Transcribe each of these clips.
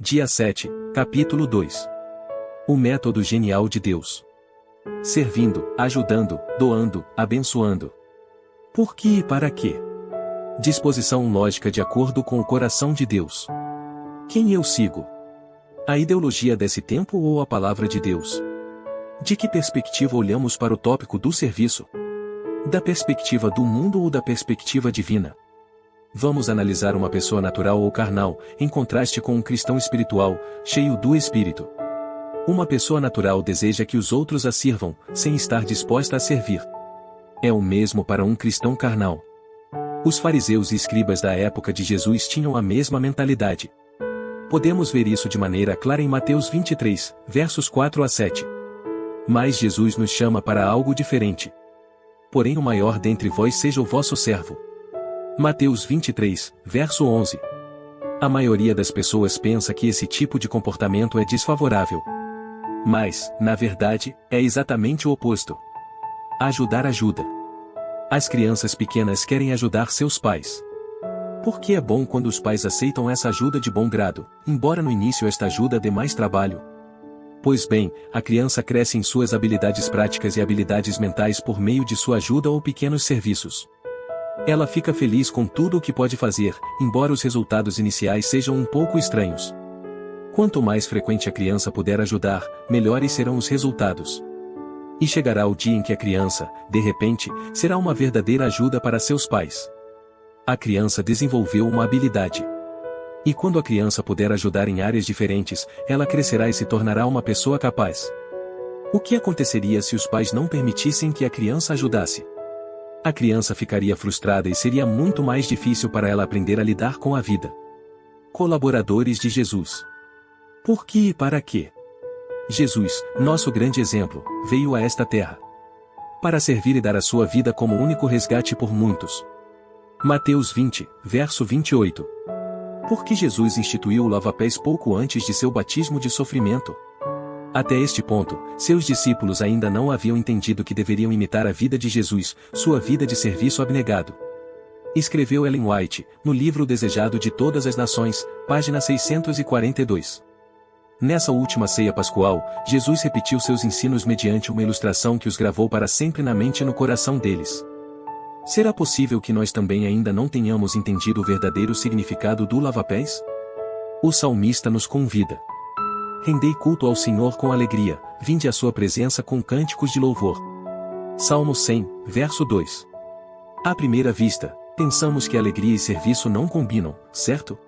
Dia 7, capítulo 2. O método genial de Deus. Servindo, ajudando, doando, abençoando. Por que e para quê? Disposição lógica de acordo com o coração de Deus. Quem eu sigo? A ideologia desse tempo ou a palavra de Deus? De que perspectiva olhamos para o tópico do serviço? Da perspectiva do mundo ou da perspectiva divina? Vamos analisar uma pessoa natural ou carnal, em contraste com um cristão espiritual, cheio do Espírito. Uma pessoa natural deseja que os outros a sirvam, sem estar disposta a servir. É o mesmo para um cristão carnal. Os fariseus e escribas da época de Jesus tinham a mesma mentalidade. Podemos ver isso de maneira clara em Mateus 23, versos 4 a 7. Mas Jesus nos chama para algo diferente. Porém o maior dentre vós seja o vosso servo. Mateus 23, verso 11. A maioria das pessoas pensa que esse tipo de comportamento é desfavorável. Mas, na verdade, é exatamente o oposto. Ajudar ajuda. As crianças pequenas querem ajudar seus pais. Por que é bom quando os pais aceitam essa ajuda de bom grado, embora no início esta ajuda dê mais trabalho? Pois bem, a criança cresce em suas habilidades práticas e habilidades mentais por meio de sua ajuda ou pequenos serviços. Ela fica feliz com tudo o que pode fazer, embora os resultados iniciais sejam um pouco estranhos. Quanto mais frequente a criança puder ajudar, melhores serão os resultados. E chegará o dia em que a criança, de repente, será uma verdadeira ajuda para seus pais. A criança desenvolveu uma habilidade. E quando a criança puder ajudar em áreas diferentes, ela crescerá e se tornará uma pessoa capaz. O que aconteceria se os pais não permitissem que a criança ajudasse? A criança ficaria frustrada e seria muito mais difícil para ela aprender a lidar com a vida. Colaboradores de Jesus. Por que e para quê? Jesus, nosso grande exemplo, veio a esta terra para servir e dar a sua vida como único resgate por muitos. Mateus 20, verso 28. Por que Jesus instituiu o lava-pés pouco antes de seu batismo de sofrimento? Até este ponto, seus discípulos ainda não haviam entendido que deveriam imitar a vida de Jesus, sua vida de serviço abnegado. Escreveu Ellen White, no livro Desejado de Todas as Nações, página 642. Nessa última ceia pascual, Jesus repetiu seus ensinos mediante uma ilustração que os gravou para sempre na mente e no coração deles. Será possível que nós também ainda não tenhamos entendido o verdadeiro significado do lava-pés? O salmista nos convida. Rendei culto ao Senhor com alegria, vinde à sua presença com cânticos de louvor. Salmo 100, verso 2. À primeira vista, pensamos que alegria e serviço não combinam, certo?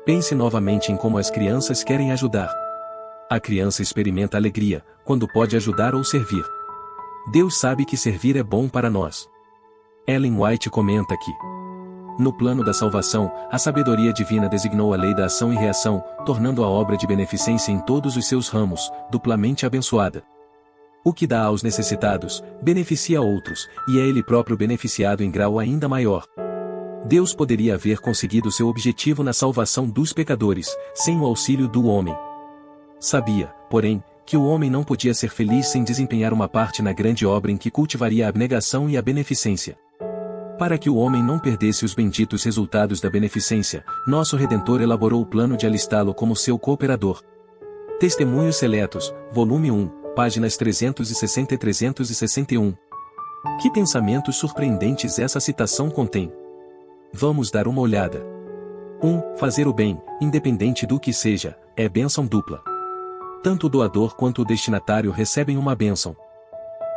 Pense novamente em como as crianças querem ajudar. A criança experimenta alegria, quando pode ajudar ou servir. Deus sabe que servir é bom para nós. Ellen White comenta que, no plano da salvação, a sabedoria divina designou a lei da ação e reação, tornando a obra de beneficência em todos os seus ramos, duplamente abençoada. O que dá aos necessitados, beneficia a outros, e é ele próprio beneficiado em grau ainda maior. Deus poderia haver conseguido seu objetivo na salvação dos pecadores, sem o auxílio do homem. Sabia, porém, que o homem não podia ser feliz sem desempenhar uma parte na grande obra em que cultivaria a abnegação e a beneficência. Para que o homem não perdesse os benditos resultados da beneficência, nosso Redentor elaborou o plano de alistá-lo como seu cooperador. Testemunhos Seletos, volume 1, páginas 360 e 361. Que pensamentos surpreendentes essa citação contém. Vamos dar uma olhada. 1. Fazer o bem, independente do que seja, é bênção dupla. Tanto o doador quanto o destinatário recebem uma bênção.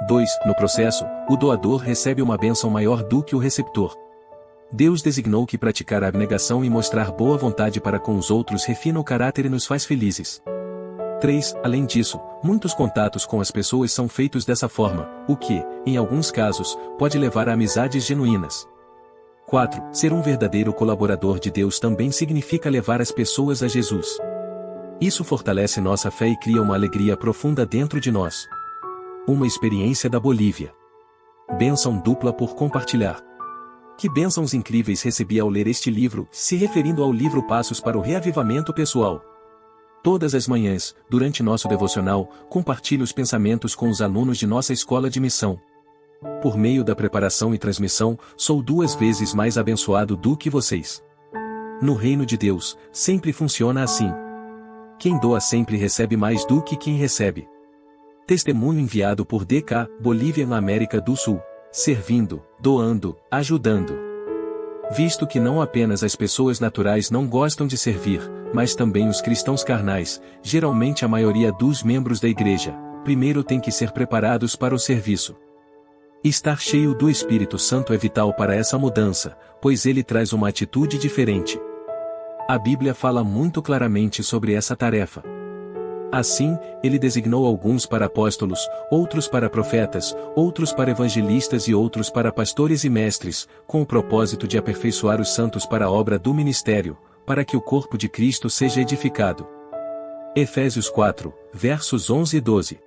2. No processo, o doador recebe uma bênção maior do que o receptor. Deus designou que praticar a abnegação e mostrar boa vontade para com os outros refina o caráter e nos faz felizes. 3. Além disso, muitos contatos com as pessoas são feitos dessa forma, o que, em alguns casos, pode levar a amizades genuínas. 4. Ser um verdadeiro colaborador de Deus também significa levar as pessoas a Jesus. Isso fortalece nossa fé e cria uma alegria profunda dentro de nós. Uma experiência da Bolívia. Bênção dupla por compartilhar. Que bênçãos incríveis recebi ao ler este livro, se referindo ao livro Passos para o Reavivamento Pessoal. Todas as manhãs, durante nosso devocional, compartilho os pensamentos com os alunos de nossa escola de missão. Por meio da preparação e transmissão, sou 2 vezes mais abençoado do que vocês. No reino de Deus, sempre funciona assim. Quem doa sempre recebe mais do que quem recebe. Testemunho enviado por D.K., Bolívia na América do Sul. Servindo, doando, ajudando. Visto que não apenas as pessoas naturais não gostam de servir, mas também os cristãos carnais, geralmente a maioria dos membros da igreja, primeiro tem que ser preparados para o serviço. Estar cheio do Espírito Santo é vital para essa mudança, pois ele traz uma atitude diferente. A Bíblia fala muito claramente sobre essa tarefa. Assim, ele designou alguns para apóstolos, outros para profetas, outros para evangelistas e outros para pastores e mestres, com o propósito de aperfeiçoar os santos para a obra do ministério, para que o corpo de Cristo seja edificado. Efésios 4, versos 11 e 12.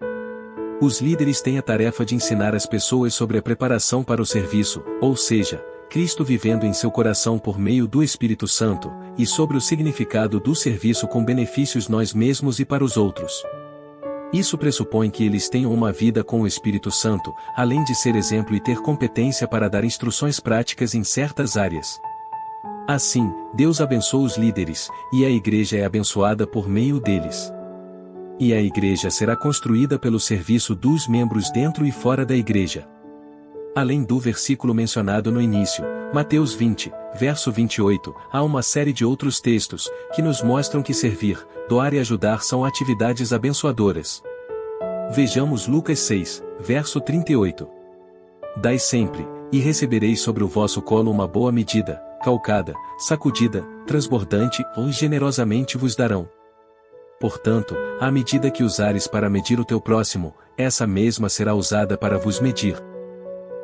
Os líderes têm a tarefa de ensinar as pessoas sobre a preparação para o serviço, ou seja, Cristo vivendo em seu coração por meio do Espírito Santo, e sobre o significado do serviço com benefícios nós mesmos e para os outros. Isso pressupõe que eles tenham uma vida com o Espírito Santo, além de ser exemplo e ter competência para dar instruções práticas em certas áreas. Assim, Deus abençoa os líderes, e a igreja é abençoada por meio deles. E a igreja será construída pelo serviço dos membros dentro e fora da igreja. Além do versículo mencionado no início, Mateus 20, verso 28, há uma série de outros textos, que nos mostram que servir, doar e ajudar são atividades abençoadoras. Vejamos Lucas 6, verso 38. Dai sempre, e recebereis sobre o vosso colo uma boa medida, calcada, sacudida, transbordante, ou generosamente vos darão. Portanto, a medida que usares para medir o teu próximo, essa mesma será usada para vos medir.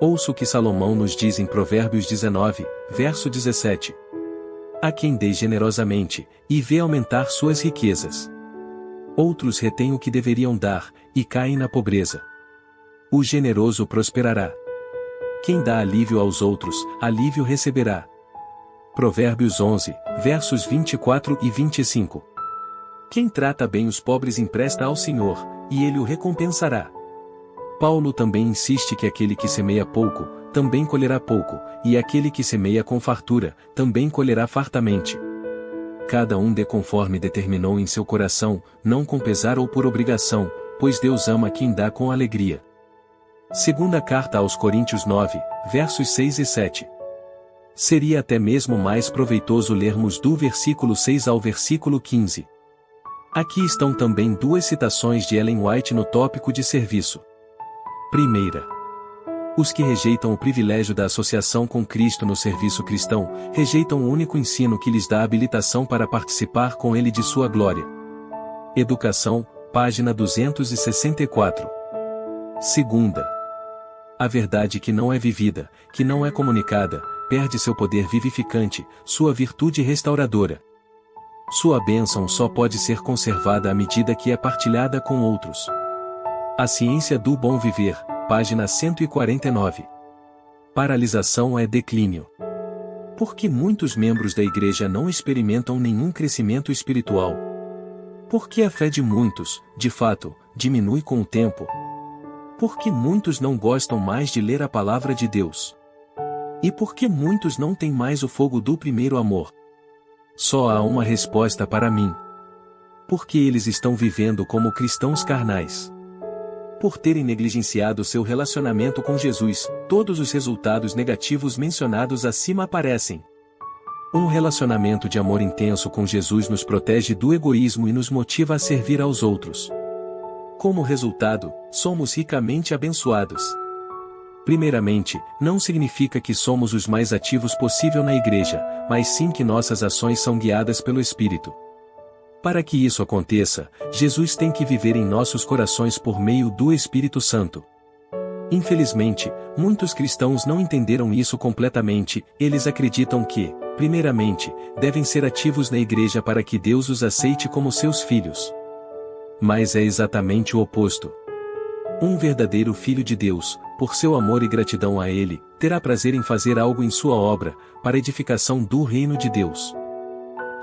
Ouça o que Salomão nos diz em Provérbios 19, verso 17. A quem dê generosamente, e vê aumentar suas riquezas. Outros retêm o que deveriam dar, e caem na pobreza. O generoso prosperará. Quem dá alívio aos outros, alívio receberá. Provérbios 11, versos 24 e 25. Quem trata bem os pobres empresta ao Senhor, e ele o recompensará. Paulo também insiste que aquele que semeia pouco, também colherá pouco, e aquele que semeia com fartura, também colherá fartamente. Cada um dê conforme determinou em seu coração, não com pesar ou por obrigação, pois Deus ama quem dá com alegria. Segunda carta aos Coríntios 9, versos 6 e 7. Seria até mesmo mais proveitoso lermos do versículo 6 ao versículo 15. Aqui estão também duas citações de Ellen White no tópico de serviço. Primeira. Os que rejeitam o privilégio da associação com Cristo no serviço cristão, rejeitam o único ensino que lhes dá habilitação para participar com ele de sua glória. Educação, página 264. Segunda. A verdade que não é vivida, que não é comunicada, perde seu poder vivificante, sua virtude restauradora. Sua bênção só pode ser conservada à medida que é partilhada com outros. A ciência do bom viver, página 149. Paralisação é declínio. Por que muitos membros da igreja não experimentam nenhum crescimento espiritual? Por que a fé de muitos, de fato, diminui com o tempo? Por que muitos não gostam mais de ler a palavra de Deus? E por que muitos não têm mais o fogo do primeiro amor? Só há uma resposta para mim. Porque eles estão vivendo como cristãos carnais. Por terem negligenciado seu relacionamento com Jesus, todos os resultados negativos mencionados acima aparecem. Um relacionamento de amor intenso com Jesus nos protege do egoísmo e nos motiva a servir aos outros. Como resultado, somos ricamente abençoados. Primeiramente, não significa que somos os mais ativos possível na igreja, mas sim que nossas ações são guiadas pelo Espírito. Para que isso aconteça, Jesus tem que viver em nossos corações por meio do Espírito Santo. Infelizmente, muitos cristãos não entenderam isso completamente, eles acreditam que, primeiramente, devem ser ativos na igreja para que Deus os aceite como seus filhos. Mas é exatamente o oposto. Um verdadeiro filho de Deus, por seu amor e gratidão a Ele, terá prazer em fazer algo em sua obra, para a edificação do reino de Deus.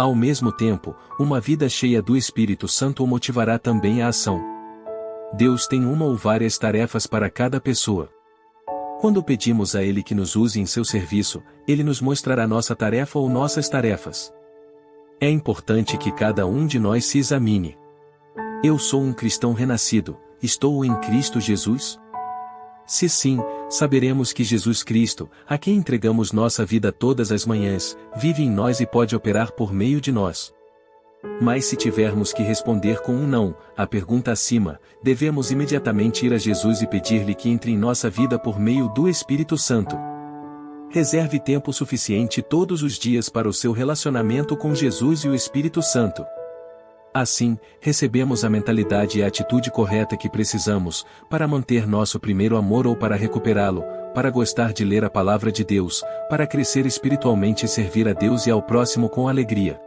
Ao mesmo tempo, uma vida cheia do Espírito Santo o motivará também à ação. Deus tem uma ou várias tarefas para cada pessoa. Quando pedimos a Ele que nos use em seu serviço, Ele nos mostrará nossa tarefa ou nossas tarefas. É importante que cada um de nós se examine. Eu sou um cristão renascido, estou em Cristo Jesus? Se sim, saberemos que Jesus Cristo, a quem entregamos nossa vida todas as manhãs, vive em nós e pode operar por meio de nós. Mas se tivermos que responder com um não, à pergunta acima, devemos imediatamente ir a Jesus e pedir-lhe que entre em nossa vida por meio do Espírito Santo. Reserve tempo suficiente todos os dias para o seu relacionamento com Jesus e o Espírito Santo. Assim, recebemos a mentalidade e a atitude correta que precisamos, para manter nosso primeiro amor ou para recuperá-lo, para gostar de ler a palavra de Deus, para crescer espiritualmente e servir a Deus e ao próximo com alegria.